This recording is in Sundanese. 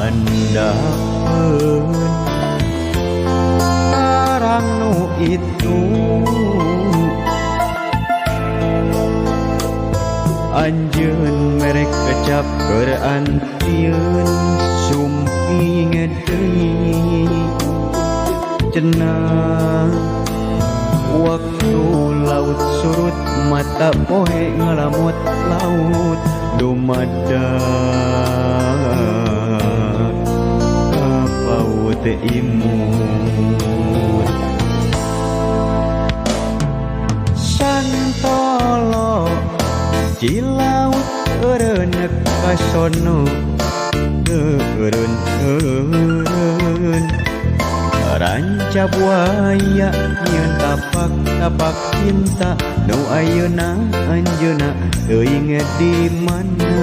handapkeun arang nu itu anjeun merek kecap keur antieun sumpi ngedeui cenah waktu laut surut mata poe ngalamut laut dumadak kapaut imut santolo cilaut eureun kasono eureun ranca buaya nyeun tapak cinta nu ayeuna anjeunna teuing di mana